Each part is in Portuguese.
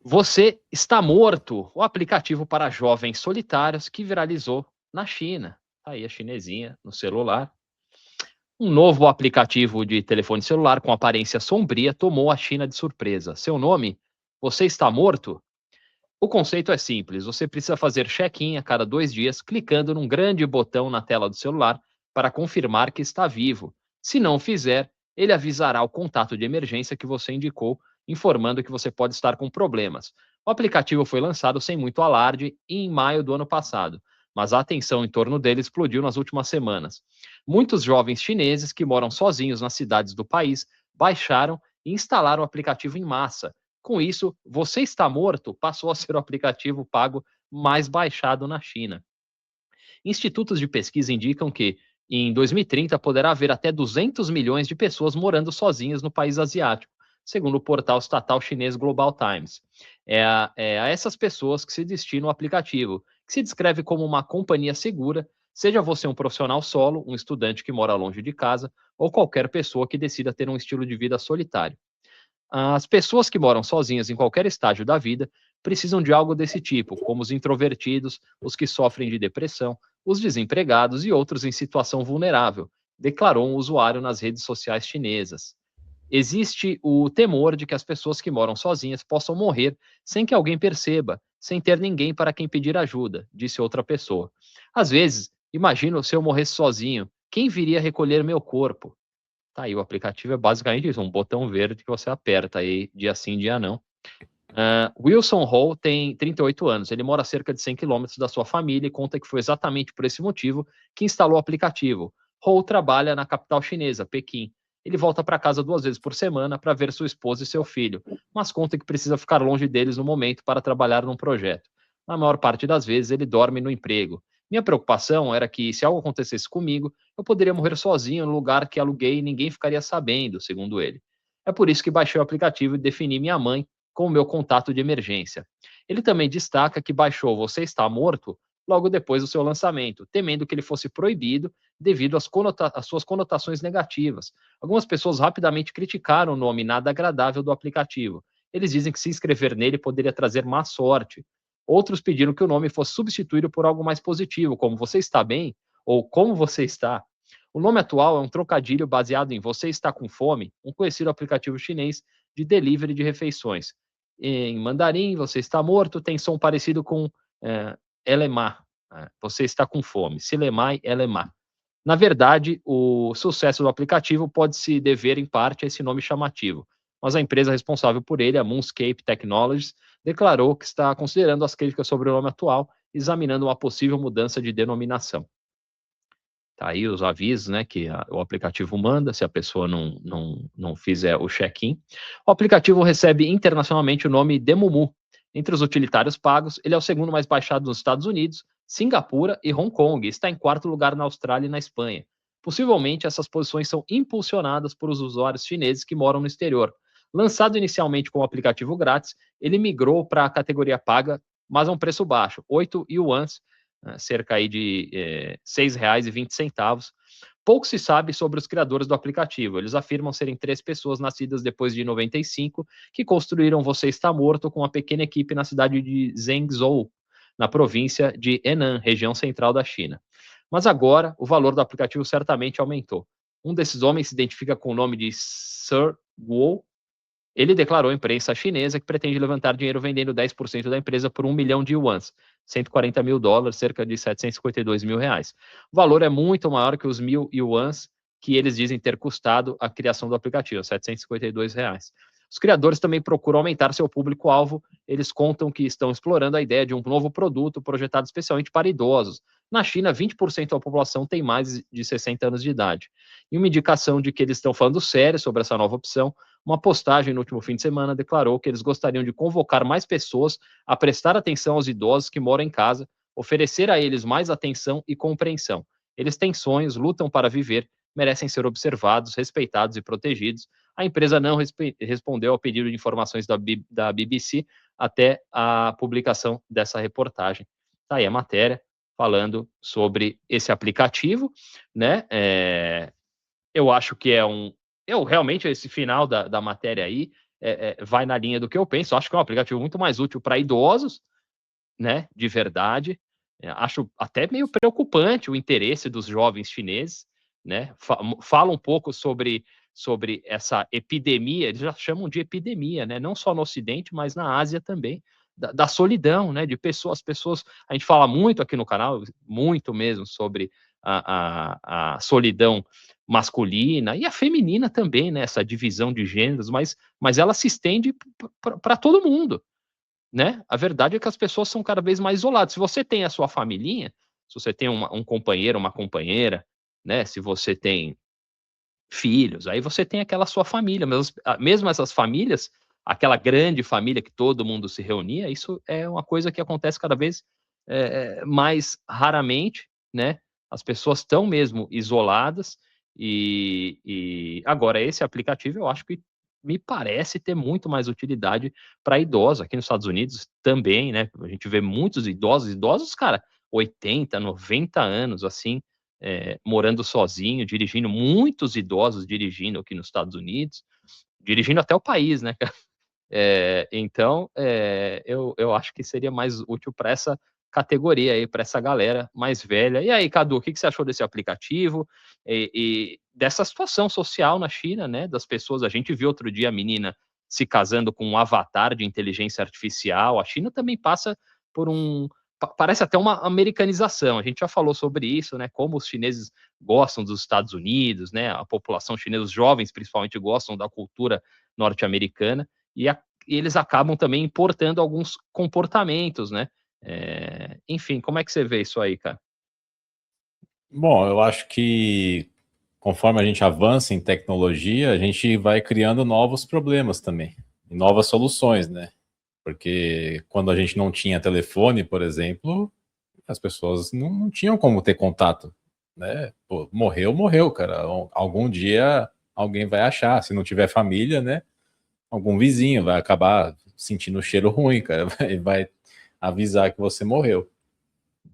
Você está morto, o aplicativo para jovens solitários que viralizou na China. Tá aí a chinesinha no celular. Um novo aplicativo de telefone celular com aparência sombria tomou a China de surpresa. Seu nome? Você está morto? O conceito é simples. Você precisa fazer check-in a cada 2 dias, clicando num grande botão na tela do celular para confirmar que está vivo. Se não fizer, ele avisará o contato de emergência que você indicou, informando que você pode estar com problemas. O aplicativo foi lançado sem muito alarde em maio do ano passado, mas a atenção em torno dele explodiu nas últimas semanas. Muitos jovens chineses que moram sozinhos nas cidades do país baixaram e instalaram o aplicativo em massa. Com isso, Você Está Morto passou a ser o aplicativo pago mais baixado na China. Institutos de pesquisa indicam que, em 2030, poderá haver até 200 milhões de pessoas morando sozinhas no país asiático, segundo o portal estatal chinês Global Times. É a essas pessoas que se destina o aplicativo, que se descreve como uma companhia segura, seja você um profissional solo, um estudante que mora longe de casa, ou qualquer pessoa que decida ter um estilo de vida solitário. As pessoas que moram sozinhas em qualquer estágio da vida precisam de algo desse tipo, como os introvertidos, os que sofrem de depressão, os desempregados e outros em situação vulnerável, declarou um usuário nas redes sociais chinesas. Existe o temor de que as pessoas que moram sozinhas possam morrer sem que alguém perceba, sem ter ninguém para quem pedir ajuda, disse outra pessoa. Às vezes, imagino se eu morresse sozinho, quem viria recolher meu corpo? Tá aí, o aplicativo é basicamente isso, um botão verde que você aperta aí, dia sim, dia não. Wilson Hall tem 38 anos, ele mora a cerca de 100 quilômetros da sua família e conta que foi exatamente por esse motivo que instalou o aplicativo. Hall trabalha na capital chinesa, Pequim. Ele volta para casa 2 vezes por semana para ver sua esposa e seu filho, mas conta que precisa ficar longe deles no momento para trabalhar num projeto. Na maior parte das vezes, ele dorme no emprego. Minha preocupação era que, se algo acontecesse comigo, eu poderia morrer sozinho no lugar que aluguei e ninguém ficaria sabendo, segundo ele. É por isso que baixei o aplicativo e defini minha mãe com o meu contato de emergência. Ele também destaca que baixou Você Está Morto logo depois do seu lançamento, temendo que ele fosse proibido devido às suas conotações negativas. Algumas pessoas rapidamente criticaram o nome nada agradável do aplicativo. Eles dizem que se inscrever nele poderia trazer má sorte. Outros pediram que o nome fosse substituído por algo mais positivo, como Você Está Bem ou Como Você Está. O nome atual é um trocadilho baseado em Você Está com Fome, um conhecido aplicativo chinês de delivery de refeições. Em mandarim, Você Está Morto tem som parecido com Elemá, Você Está com Fome, Silemai Elemá. Na verdade, o sucesso do aplicativo pode se dever em parte a esse nome chamativo, mas a empresa responsável por ele, a Moonscape Technologies, declarou que está considerando as críticas sobre o nome atual, examinando uma possível mudança de denominação. Tá aí os avisos, né, que o aplicativo manda, se a pessoa não fizer o check-in. O aplicativo recebe internacionalmente o nome Demumu. Entre os utilitários pagos, ele é o segundo mais baixado nos Estados Unidos, Singapura e Hong Kong, e está em quarto lugar na Austrália e na Espanha. Possivelmente, essas posições são impulsionadas por os usuários chineses que moram no exterior. Lançado inicialmente como aplicativo grátis, ele migrou para a categoria paga, mas a um preço baixo, 8 yuans, cerca aí de R$ 6,20. Pouco se sabe sobre os criadores do aplicativo. Eles afirmam serem 3 pessoas nascidas depois de 95 que construíram Você Está Morto com uma pequena equipe na cidade de Zhengzhou, na província de Henan, região central da China. Mas agora, o valor do aplicativo certamente aumentou. Um desses homens se identifica com o nome de Sir Guo. Ele declarou à imprensa chinesa que pretende levantar dinheiro vendendo 10% da empresa por 1 milhão de yuans, US$ 140 mil, cerca de R$ 752 mil. O valor é muito maior que os 1.000 yuans que eles dizem ter custado a criação do aplicativo, R$ 752. Os criadores também procuram aumentar seu público-alvo. Eles contam que estão explorando a ideia de um novo produto projetado especialmente para idosos. Na China, 20% da população tem mais de 60 anos de idade. E uma indicação de que eles estão falando sério sobre essa nova opção. Uma postagem no último fim de semana declarou que eles gostariam de convocar mais pessoas a prestar atenção aos idosos que moram em casa, oferecer a eles mais atenção e compreensão. Eles têm sonhos, lutam para viver, merecem ser observados, respeitados e protegidos. A empresa não respondeu ao pedido de informações da BBC até a publicação dessa reportagem. Tá aí a matéria falando sobre esse aplicativo, né? Eu acho que realmente esse final da matéria aí vai na linha do que eu penso. Acho que é um aplicativo muito mais útil para idosos, né, de verdade. Acho até meio preocupante o interesse dos jovens chineses, né? Fala um pouco sobre essa epidemia, eles já chamam de epidemia, né? Não só no Ocidente, mas na Ásia também, da solidão, né? De pessoas, a gente fala muito aqui no canal, muito mesmo, sobre a solidão masculina e a feminina também, né? Essa divisão de gêneros, mas ela se estende para todo mundo, né? A verdade é que as pessoas são cada vez mais isoladas. Se você tem a sua familhinha, se você tem um companheiro, uma companheira, né? Se você tem filhos, aí você tem aquela sua família, mesmo essas famílias, aquela grande família que todo mundo se reunia, isso é uma coisa que acontece cada vez mais raramente, né? As pessoas estão mesmo isoladas e agora esse aplicativo eu acho que me parece ter muito mais utilidade para idosos. Aqui nos Estados Unidos também, né? A gente vê muitos idosos, cara, 80, 90 anos, assim, morando sozinho, dirigindo, muitos idosos dirigindo aqui nos Estados Unidos, dirigindo até o país, né? Então, eu acho que seria mais útil para essa categoria aí, para essa galera mais velha. E aí, Cadu, o que você achou desse aplicativo e dessa situação social na China, né? Das pessoas, a gente viu outro dia a menina se casando com um avatar de inteligência artificial. A China também passa por parece até uma americanização. A gente já falou sobre isso, né? Como os chineses gostam dos Estados Unidos, né? A população chinesa, os jovens principalmente, gostam da cultura norte-americana e eles acabam também importando alguns comportamentos, né? Enfim, como é que você vê isso aí, cara? Bom, eu acho que conforme a gente avança em tecnologia, a gente vai criando novos problemas também, e novas soluções, né? Porque quando a gente não tinha telefone, por exemplo, as pessoas não tinham como ter contato, né? Pô, morreu, cara. Algum dia alguém vai achar. Se não tiver família, né? Algum vizinho vai acabar sentindo o cheiro ruim, cara. Vai avisar que você morreu.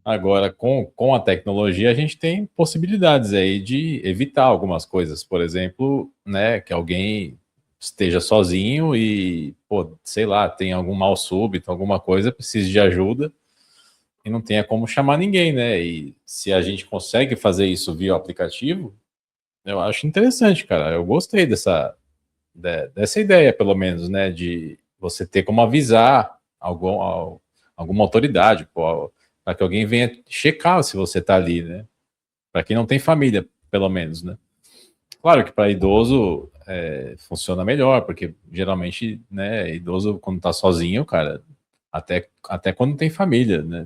Agora, com a tecnologia, a gente tem possibilidades aí de evitar algumas coisas. Por exemplo, né, que alguém esteja sozinho e, pô, sei lá, tem algum mal súbito, alguma coisa, precise de ajuda e não tenha como chamar ninguém, né? E se a gente consegue fazer isso via aplicativo, eu acho interessante, cara. Eu gostei dessa ideia, pelo menos, né? De você ter como avisar alguma autoridade, para que alguém venha checar se você está ali, né? Para quem não tem família, pelo menos, né? Claro que para idoso funciona melhor, porque geralmente, né, idoso quando está sozinho, cara, até quando tem família, né?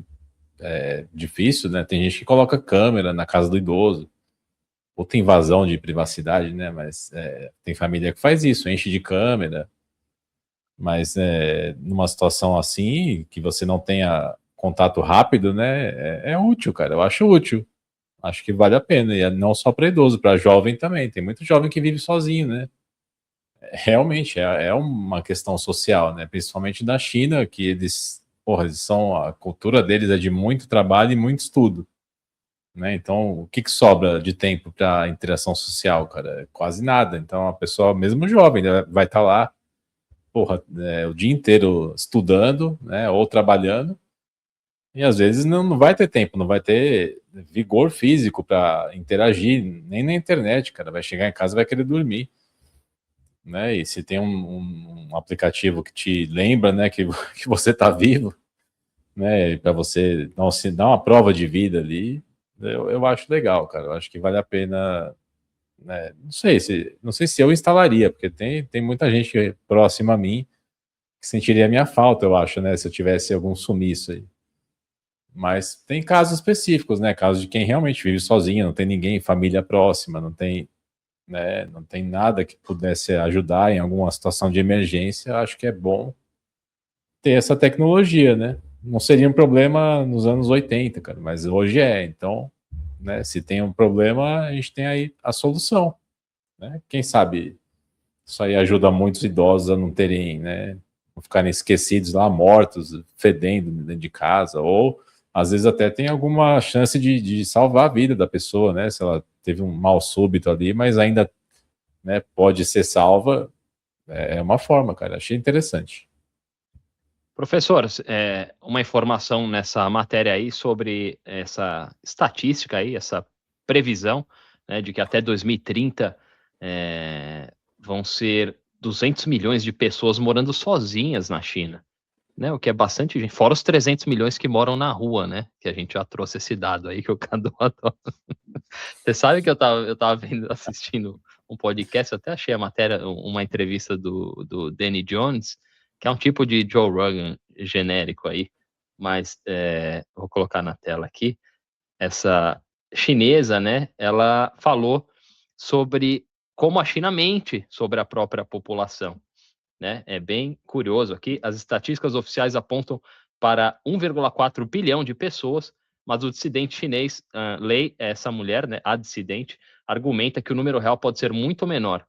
É difícil, né? Tem gente que coloca câmera na casa do idoso, ou tem invasão de privacidade, né? Mas tem família que faz isso, enche de câmera, mas numa situação assim, que você não tenha contato rápido, né? É útil, cara. Eu acho útil. Acho que vale a pena. E não só para idoso, para jovem também. Tem muito jovem que vive sozinho, né? Realmente é uma questão social, né? Principalmente da China, que eles, porra, a cultura deles é de muito trabalho e muito estudo, né? Então, o que sobra de tempo para interação social, cara? Quase nada. Então, a pessoa, mesmo jovem, né, vai estar lá, porra, o dia inteiro estudando, né? Ou trabalhando, e às vezes não vai ter tempo, não vai ter vigor físico para interagir, nem na internet, cara. Vai chegar em casa e vai querer dormir, né? E se tem um aplicativo que te lembra, né, que você está vivo, né, para você não se dar uma prova de vida ali, eu acho legal, cara. Eu acho que vale a pena, né? Não sei se eu instalaria, porque tem muita gente próxima a mim que sentiria a minha falta, eu acho, né, se eu tivesse algum sumiço aí. Mas tem casos específicos, né? Casos de quem realmente vive sozinho, não tem ninguém, família próxima, não tem, né, não tem nada que pudesse ajudar em alguma situação de emergência. Acho que é bom ter essa tecnologia, né? Não seria um problema nos anos 80, cara, mas hoje é. Então, né, se tem um problema, a gente tem aí a solução, né? Quem sabe isso aí ajuda muitos idosos a não terem, né, não ficarem esquecidos lá, mortos, fedendo dentro de casa, ou às vezes até tem alguma chance de salvar a vida da pessoa, né? Se ela teve um mal súbito ali, mas ainda, né, pode ser salva, É uma forma, cara. Achei interessante. Professor, uma informação nessa matéria aí sobre essa estatística aí, essa previsão, né, de que até 2030 vão ser 200 milhões de pessoas morando sozinhas na China, né? O que é bastante gente, fora os 300 milhões que moram na rua, né? Que a gente já trouxe esse dado aí que o Cadu adora. Você sabe que eu tava vendo, assistindo um podcast, eu até achei a matéria, uma entrevista do Danny Jones, que é um tipo de Joe Rogan genérico aí, mas vou colocar na tela aqui. Essa chinesa, né, ela falou sobre como a China mente sobre a própria população, né? É bem curioso aqui. As estatísticas oficiais apontam para 1,4 bilhão de pessoas, mas o dissidente chinês, Lei, essa mulher, né, a dissidente, argumenta que o número real pode ser muito menor.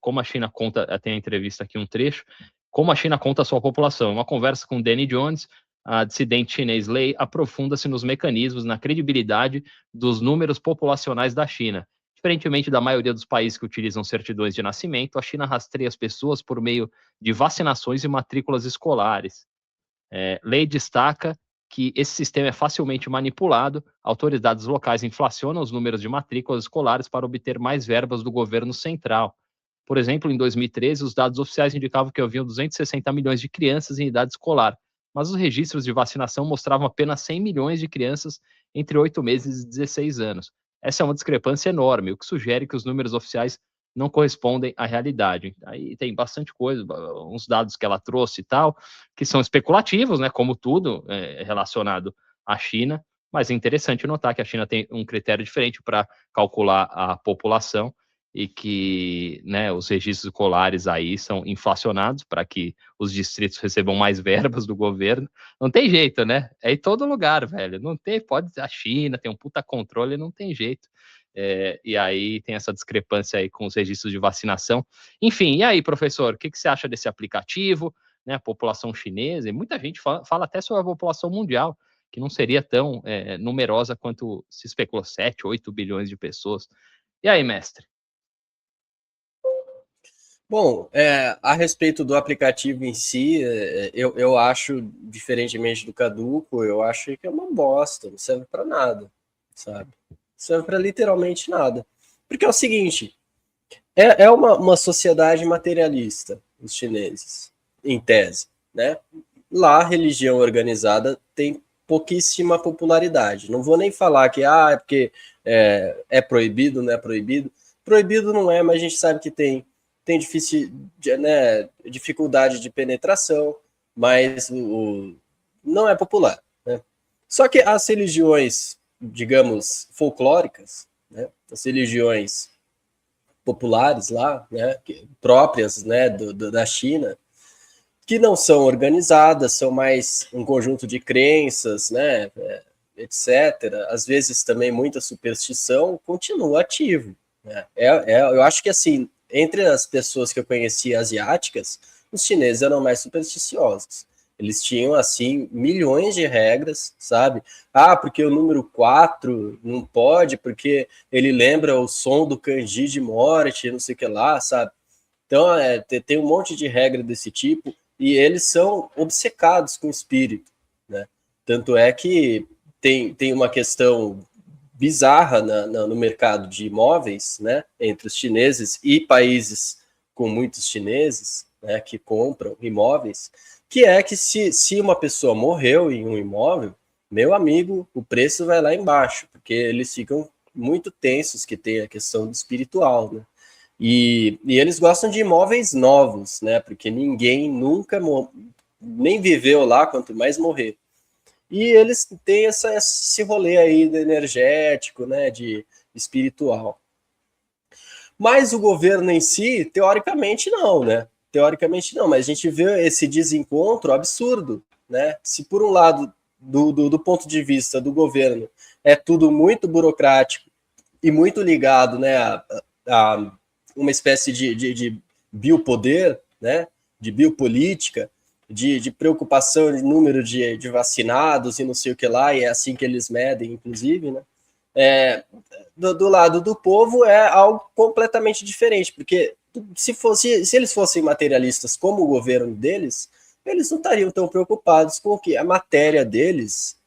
Como a China conta, tem a entrevista aqui um trecho, como a China conta a sua população. Uma conversa com Danny Jones, a dissidente chinês Lei aprofunda-se nos mecanismos, na credibilidade dos números populacionais da China. Diferentemente da maioria dos países que utilizam certidões de nascimento, a China rastreia as pessoas por meio de vacinações e matrículas escolares. Lei destaca que esse sistema é facilmente manipulado, autoridades locais inflacionam os números de matrículas escolares para obter mais verbas do governo central. Por exemplo, em 2013, os dados oficiais indicavam que haviam 260 milhões de crianças em idade escolar, mas os registros de vacinação mostravam apenas 100 milhões de crianças entre 8 meses e 16 anos. Essa é uma discrepância enorme, o que sugere que os números oficiais não correspondem à realidade. Aí tem bastante coisa, uns dados que ela trouxe e tal, que são especulativos, né, como tudo relacionado à China, mas é interessante notar que a China tem um critério diferente para calcular a população e que, né, os registros escolares aí são inflacionados para que os distritos recebam mais verbas do governo. Não tem jeito, né? É em todo lugar, velho. Não tem, pode a China tem um puta controle, não tem jeito. E aí tem essa discrepância aí com os registros de vacinação. Enfim, e aí, professor, o que você acha desse aplicativo, né, a população chinesa? E muita gente fala até sobre a população mundial, que não seria tão numerosa quanto se especulou, 7, 8 bilhões de pessoas. E aí, mestre? Bom, a respeito do aplicativo em si, eu acho, diferentemente do Caduco, eu acho que é uma bosta, não serve para nada, sabe? Não serve para literalmente nada. Porque é o seguinte, é uma sociedade materialista, os chineses, em tese, né? Lá, a religião organizada tem pouquíssima popularidade. Não vou nem falar que é porque é proibido, não é proibido. Proibido não é, mas a gente sabe que tem dificuldade de penetração, mas não é popular. Né? Só que as religiões, digamos, folclóricas, né? As religiões populares lá, né? Próprias, né? Da China, que não são organizadas, são mais um conjunto de crenças, né? Etc. Às vezes também muita superstição, continua ativo. Né? Eu acho que assim, entre as pessoas que eu conheci asiáticas, os chineses eram mais supersticiosos. Eles tinham, assim, milhões de regras, sabe? Porque o número 4 não pode, porque ele lembra o som do kanji de morte, não sei o que lá, sabe? Então, tem um monte de regra desse tipo, e eles são obcecados com o espírito, né? Tanto é que tem uma questão bizarra no mercado de imóveis, né, entre os chineses e países com muitos chineses, né, que compram imóveis, que é que se uma pessoa morreu em um imóvel, meu amigo, o preço vai lá embaixo, porque eles ficam muito tensos, que tem a questão do espiritual, né? E eles gostam de imóveis novos, né, porque ninguém nunca nem viveu lá, quanto mais morrer. E eles têm esse rolê aí do energético, né, de espiritual. Mas o governo em si, teoricamente não, né? Teoricamente não, mas a gente vê esse desencontro absurdo, né? Se por um lado, do ponto de vista do governo, é tudo muito burocrático e muito ligado, né, a uma espécie de biopoder, né, de biopolítica, de preocupação de número de vacinados e não sei o que lá, e é assim que eles medem, inclusive, né? Do lado do povo é algo completamente diferente, porque se eles fossem materialistas como o governo deles, eles não estariam tão preocupados com o que a matéria deles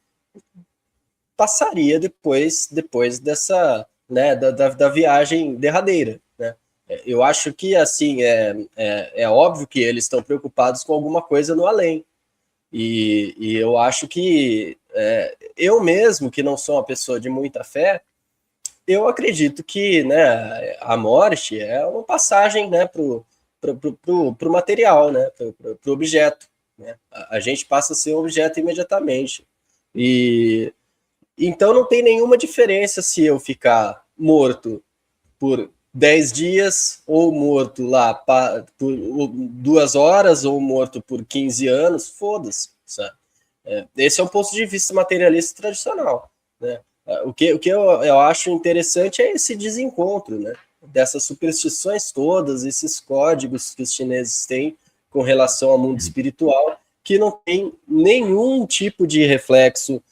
passaria depois dessa, né, da viagem derradeira, né? Eu acho que, assim, é óbvio que eles estão preocupados com alguma coisa no além. E eu acho que eu mesmo, que não sou uma pessoa de muita fé, eu acredito que, né, a morte é uma passagem, né, pro material, né, pro objeto, né? A gente passa a ser um objeto imediatamente. E então não tem nenhuma diferença se eu ficar morto por 10 dias, ou morto lá por 2 horas, ou morto por 15 anos, foda-se, sabe? Esse é um ponto de vista materialista tradicional, né? O que eu acho interessante é esse desencontro, né, dessas superstições todas, esses códigos que os chineses têm com relação ao mundo espiritual, que não tem nenhum tipo de reflexo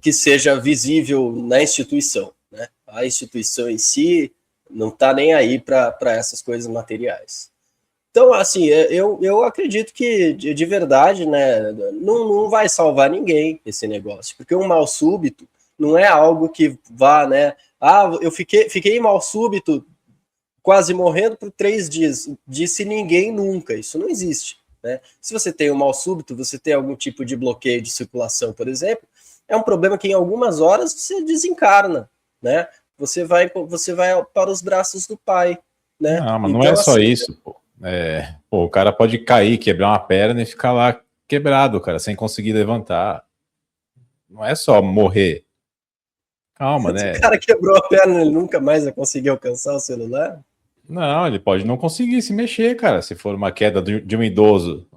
que seja visível na instituição, né? A instituição em si não está nem aí para essas coisas materiais. Então, assim, eu acredito que, de verdade, né, não vai salvar ninguém esse negócio, porque um mal súbito não é algo que vá, né, eu fiquei mal súbito, quase morrendo por 3 dias, disse ninguém nunca, isso não existe, né? Se você tem um mal súbito, você tem algum tipo de bloqueio de circulação, por exemplo, é um problema que em algumas horas você desencarna, né? Você vai para os braços do pai, né? Não, mas então, não é só assim, isso, pô. O cara pode cair, quebrar uma perna e ficar lá quebrado, cara, sem conseguir levantar. Não é só morrer. Calma, se né? o cara quebrou a perna, ele nunca mais vai conseguir alcançar o celular? Não, ele pode não conseguir se mexer, cara. Se for uma queda de um idoso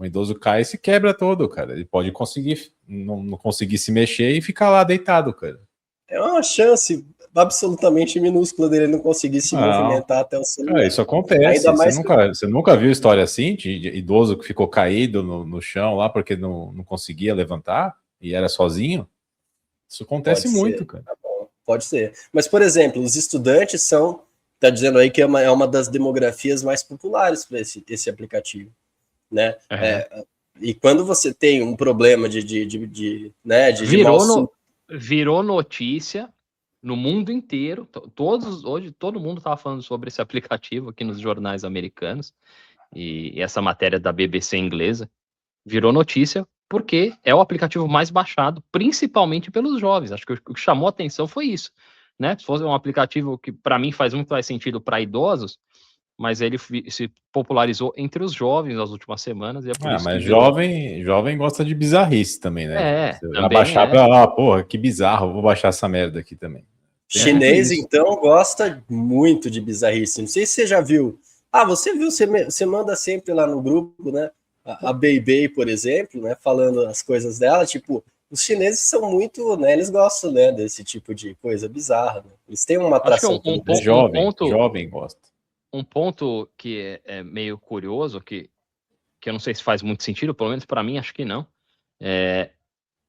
cai e se quebra todo, cara. Ele pode conseguir não conseguir se mexer e ficar lá deitado, cara. É uma chance absolutamente minúscula dele não conseguir se movimentar até o celular. Cara, isso acontece. Ainda mais você nunca viu história assim de idoso que ficou caído no chão lá porque não conseguia levantar e era sozinho? Isso acontece muito, cara. Tá bom, pode ser. Mas, por exemplo, os estudantes tá dizendo aí que é uma das demografias mais populares para esse aplicativo, né? E quando você tem um problema de virou notícia no mundo inteiro. Hoje todo mundo estava falando sobre esse aplicativo aqui nos jornais americanos, e essa matéria da BBC inglesa virou notícia porque é o aplicativo mais baixado, principalmente pelos jovens. Acho que o que chamou a atenção foi isso, né? Se fosse um aplicativo que para mim faz muito mais sentido para idosos, mas ele se popularizou entre os jovens nas últimas semanas. E é por isso mas que virou... jovem gosta de bizarrice também, né? Você vai também baixar pra lá, porra, que bizarro, vou baixar essa merda aqui também. Chinês, então, gosta muito de bizarrice. Não sei se você já viu. Você viu, você manda sempre lá no grupo, né? A Beibei, por exemplo, né? Falando as coisas dela, tipo, os chineses são muito, né? Eles gostam, né? Desse tipo de coisa bizarra. Né? Eles têm uma atração. Jovem gosta. Um ponto que é meio curioso, que eu não sei se faz muito sentido, pelo menos para mim, acho que não,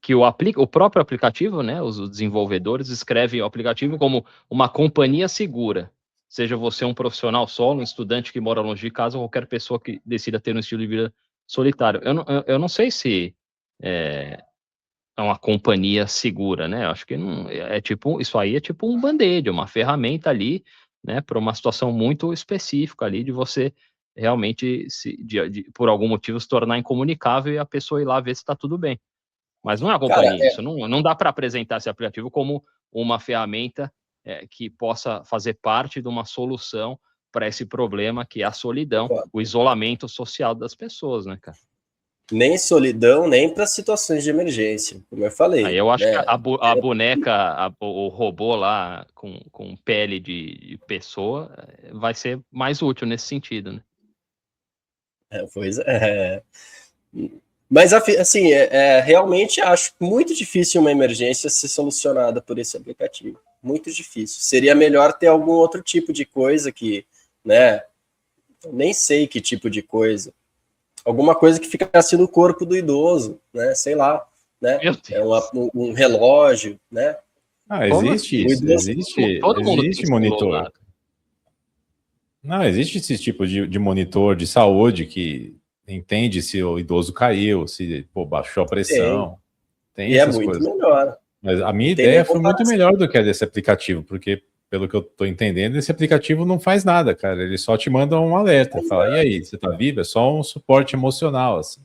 que o próprio aplicativo, né, os desenvolvedores escrevem o aplicativo como uma companhia segura, seja você um profissional solo, um estudante que mora longe de casa, ou qualquer pessoa que decida ter um estilo de vida solitário. Eu não sei se é uma companhia segura, né? Eu acho que não, isso aí é tipo um band-aid, uma ferramenta ali, né, para uma situação muito específica ali de você realmente por algum motivo se tornar incomunicável e a pessoa ir lá ver se está tudo bem. Mas não é a companhia isso. Não dá para apresentar esse aplicativo como uma ferramenta que possa fazer parte de uma solução para esse problema que é a solidão, o isolamento social das pessoas, né, cara? Nem solidão, nem para situações de emergência, como eu falei. Aí eu acho que a boneca, o robô lá com pele de pessoa vai ser mais útil nesse sentido, né? Pois é. Mas, assim, realmente acho muito difícil uma emergência ser solucionada por esse aplicativo. Muito difícil. Seria melhor ter algum outro tipo de coisa que, né? Nem sei que tipo de coisa. Alguma coisa que ficasse no corpo do idoso, né? Sei lá, né? Um relógio, né? Existe isso. Existe monitor. Não, existe esse tipo de monitor de saúde que entende se o idoso caiu, se baixou a pressão. Tem E é essas muito coisas. melhor. Mas a minha Não tem nem ideia foi muito comparação. melhor do que a desse aplicativo, porque, pelo que eu tô entendendo, esse aplicativo não faz nada, cara. Ele só te manda um alerta. Fala, e aí, você tá vivo? É só um suporte emocional, assim.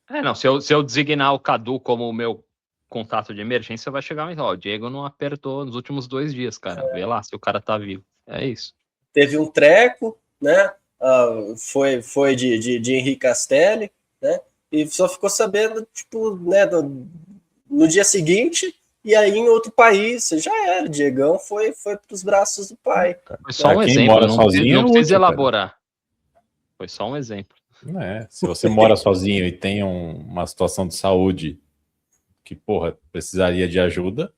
Não, se eu designar o Cadu como o meu contato de emergência, vai chegar e falar, o Diego não apertou nos últimos 2 dias, cara. Vê lá se o cara tá vivo. É isso. Teve um treco, né? Foi de Henrique Castelli, né? E só ficou sabendo, tipo, né, no dia seguinte, e aí em outro país, já era. Diegão foi para os braços do pai. Foi só um Quem exemplo, mora não sozinho precisa é útil, elaborar. Foi só um exemplo. Se você mora sozinho e tem uma situação de saúde que, precisaria de ajuda,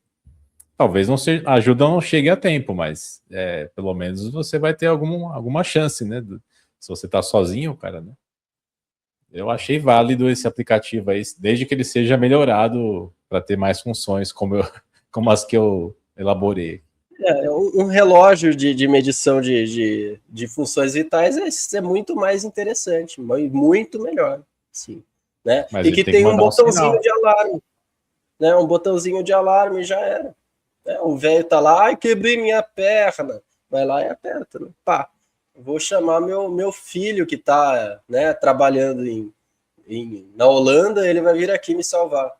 talvez a ajuda não chegue a tempo, mas pelo menos você vai ter alguma chance, né? Se você tá sozinho, cara, né? Eu achei válido esse aplicativo aí, desde que ele seja melhorado para ter mais funções, como as que eu elaborei. Um relógio de medição de funções vitais é muito mais interessante, muito melhor, sim, né? Mas E que tem um botãozinho de alarme, né? Um botãozinho de alarme já era. Né? O velho tá lá, ai, quebrei minha perna, vai lá e aperta, né? Pá, vou chamar meu filho que tá, né, trabalhando na Holanda, ele vai vir aqui me salvar.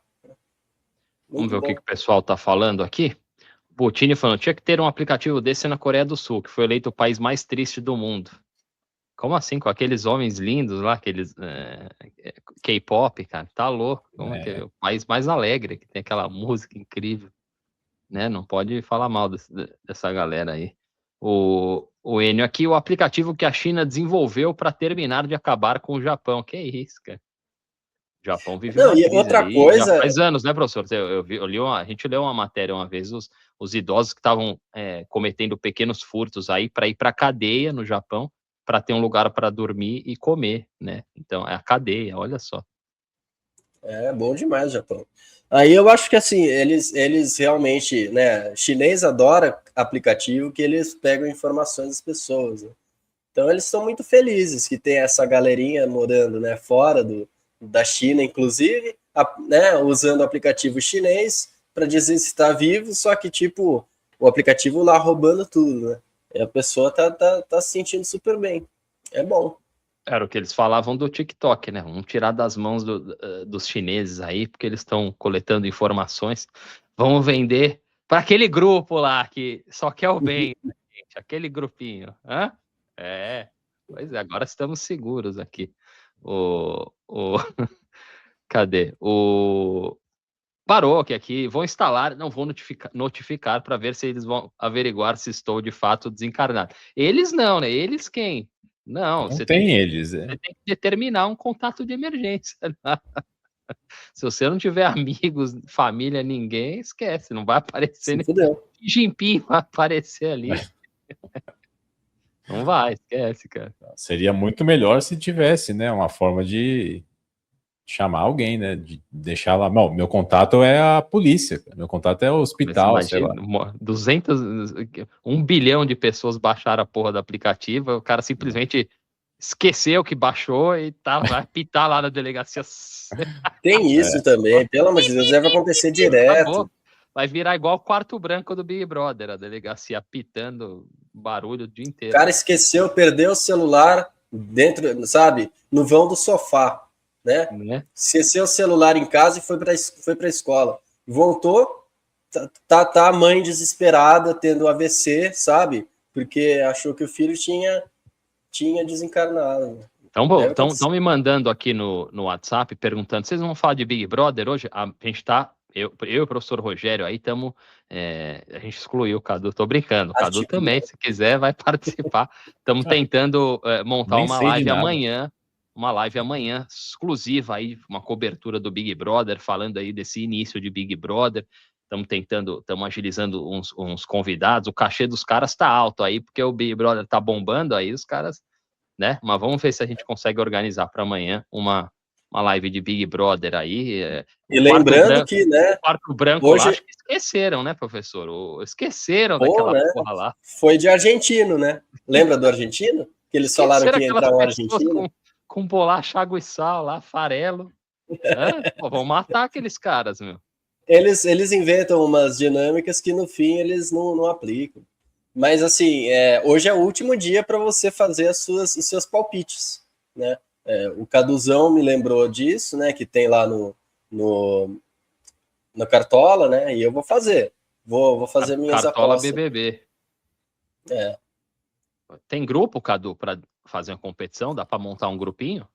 Vamos ver o que o pessoal tá falando aqui. Botini falando, tinha que ter um aplicativo desse na Coreia do Sul, que foi eleito o país mais triste do mundo. Como assim? Com aqueles homens lindos lá, aqueles K-pop, cara, tá louco. Como é que é o país mais alegre, que tem aquela música incrível, né? Não pode falar mal dessa galera aí. O Enio aqui, o aplicativo que a China desenvolveu para terminar de acabar com o Japão. Que isso, cara? O Japão vive uma crise outra aí, coisa... já faz anos, né, professor? A gente leu uma matéria uma vez, os idosos que estavam cometendo pequenos furtos aí para ir para a cadeia no Japão, para ter um lugar para dormir e comer, né? Então, é a cadeia, olha só. É bom demais o Japão. Aí eu acho que assim, eles realmente, né, chinês adora aplicativo que eles pegam informações das pessoas, né? Então eles estão muito felizes que tem essa galerinha morando, né, fora da China, inclusive, né, usando o aplicativo chinês para dizer se está vivo, só que tipo, o aplicativo lá roubando tudo, né? E a pessoa tá se sentindo super bem. É bom. Era o que eles falavam do TikTok, né? Vamos tirar das mãos dos chineses aí, porque eles estão coletando informações. Vamos vender para aquele grupo lá que só quer o bem, né, gente? Aquele grupinho. Hã? Pois é, agora estamos seguros aqui. Cadê? Parou que aqui vão instalar, não vou notificar para ver se eles vão averiguar se estou de fato desencarnado. Eles não, né? Eles quem? Não, você tem que determinar um contato de emergência. Se você não tiver amigos, família, ninguém, esquece, não vai aparecer. Jinping vai aparecer ali. Não vai, esquece, cara. Seria muito melhor se tivesse, né, uma forma de chamar alguém, né, de deixar lá, não, meu contato é a polícia, meu contato é o hospital, sei lá. 1 bilhão de pessoas baixaram a porra do aplicativo, o cara simplesmente esqueceu que baixou e vai pitar lá na delegacia. Tem isso também, pelo amor de Deus, deve acontecer direto. Acabou. Vai virar igual o quarto branco do Big Brother, a delegacia pitando barulho o dia inteiro. O cara esqueceu, perdeu o celular dentro, sabe, no vão do sofá, né? Esqueceu o celular em casa e foi para a escola. Voltou, tá a mãe desesperada, tendo AVC, sabe? Porque achou que o filho tinha desencarnado. Estão me mandando aqui no WhatsApp, perguntando, vocês vão falar de Big Brother hoje? A gente tá, eu e o professor Rogério aí estamos, a gente excluiu o Cadu, tô brincando, o Cadu também, se quiser, vai participar. Estamos tentando montar uma live amanhã, exclusiva aí, uma cobertura do Big Brother, falando aí desse início de Big Brother. Estamos agilizando uns convidados, o cachê dos caras tá alto aí, porque o Big Brother tá bombando aí, os caras, né? Mas vamos ver se a gente consegue organizar para amanhã uma live de Big Brother aí. E lembrando que, né? O quarto branco hoje... lá, acho que esqueceram, né, professor? Esqueceram daquela porra lá. Foi de argentino, né? Lembra do argentino? que eles falaram que ia entrar um pessoas argentino. com bolacha, água e sal lá, farelo. Pô, vão matar aqueles caras, meu. Eles inventam umas dinâmicas que no fim eles não aplicam. Mas assim, hoje é o último dia para você fazer os seus palpites, né? O Caduzão me lembrou disso, né? Que tem lá no Cartola, né? E eu vou fazer. Vou fazer minhas Cartola apostas. BBB. Tem grupo, Cadu, para fazer uma competição? Dá para montar um grupinho?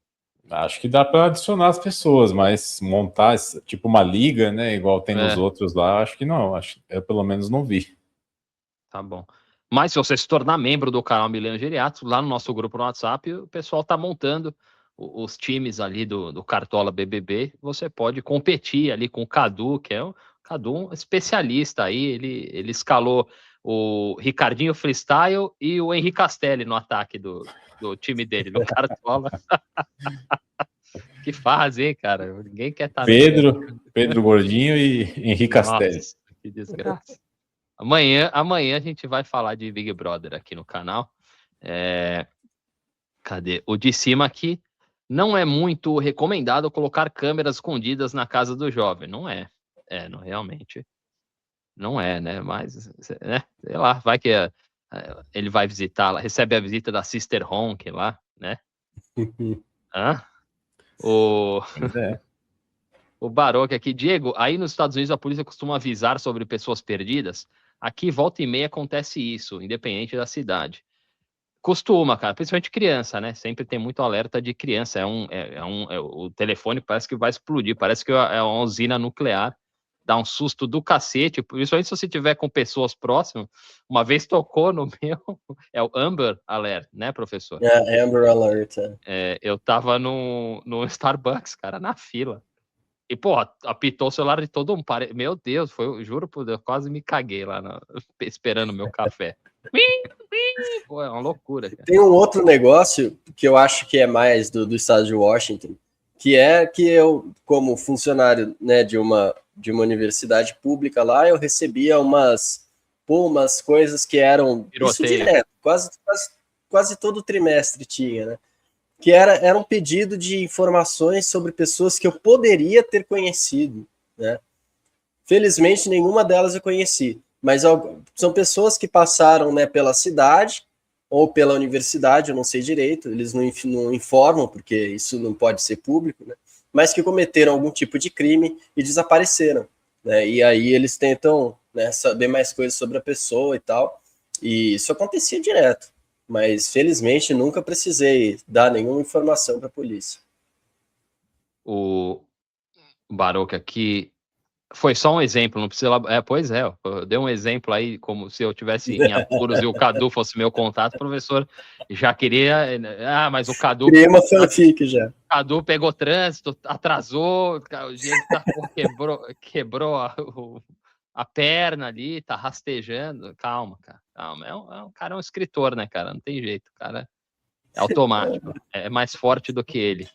Acho que dá para adicionar as pessoas, mas montar tipo uma liga, né? Igual tem nos outros lá, acho que não. Eu pelo menos não vi. Tá bom. Mas se você se tornar membro do canal Milênio Geriátrico, lá no nosso grupo no WhatsApp, o pessoal tá montando os times ali do Cartola BBB. Você pode competir ali com o Cadu, que é um especialista aí. Ele escalou o Ricardinho Freestyle e o Henrique Castelli no ataque do time dele, no Cartola. Que fase, hein, cara? Ninguém quer estar Pedro Gordinho e Henrique Castelli. Nossa, que desgraça. Amanhã a gente vai falar de Big Brother aqui no canal. Cadê? O de cima aqui. Não é muito recomendado colocar câmeras escondidas na casa do jovem. Não é. Não, realmente. Não é, né? Mas, né? Sei lá, vai que ele vai visitar, recebe a visita da Sister Honk lá, né? Pois é. O Baroque aqui. Diego, aí nos Estados Unidos a polícia costuma avisar sobre pessoas perdidas. Aqui, volta e meia, acontece isso, independente da cidade. Costuma, cara, principalmente criança, né? Sempre tem muito alerta de criança. O telefone parece que vai explodir, parece que é uma usina nuclear. Dá um susto do cacete, principalmente se você tiver com pessoas próximas. Uma vez tocou no meu, é o Amber Alert, né, professor? Amber Alert. Eu tava no Starbucks, cara, na fila. E, porra, apitou o celular de todo mundo. Meu Deus, juro por Deus, quase me caguei lá esperando o meu café. Pô, é uma loucura. Cara. Tem um outro negócio que eu acho que é mais do estado de Washington, que é que eu, como funcionário, né, de uma universidade pública lá, eu recebia umas coisas que eram isso direto, quase todo trimestre tinha, né? Que era um pedido de informações sobre pessoas que eu poderia ter conhecido, né? Felizmente, nenhuma delas eu conheci, mas são pessoas que passaram, né, pela cidade ou pela universidade, eu não sei direito, eles não informam, porque isso não pode ser público, né? Mas que cometeram algum tipo de crime e desapareceram, né? E aí eles tentam, né, saber mais coisas sobre a pessoa e tal, e isso acontecia direto. Mas, felizmente, nunca precisei dar nenhuma informação para a polícia. O Baroque aqui foi só um exemplo, não precisa... pois é, eu dei um exemplo aí, como se eu tivesse em apuros e o Cadu fosse meu contato, o professor já queria... mas o Cadu... Criei uma fanfic já. O Cadu pegou trânsito, atrasou, o Diego quebrou a perna ali, tá rastejando. Calma, cara, calma. O cara é um escritor, né, cara? Não tem jeito, o cara é automático. É mais forte do que ele.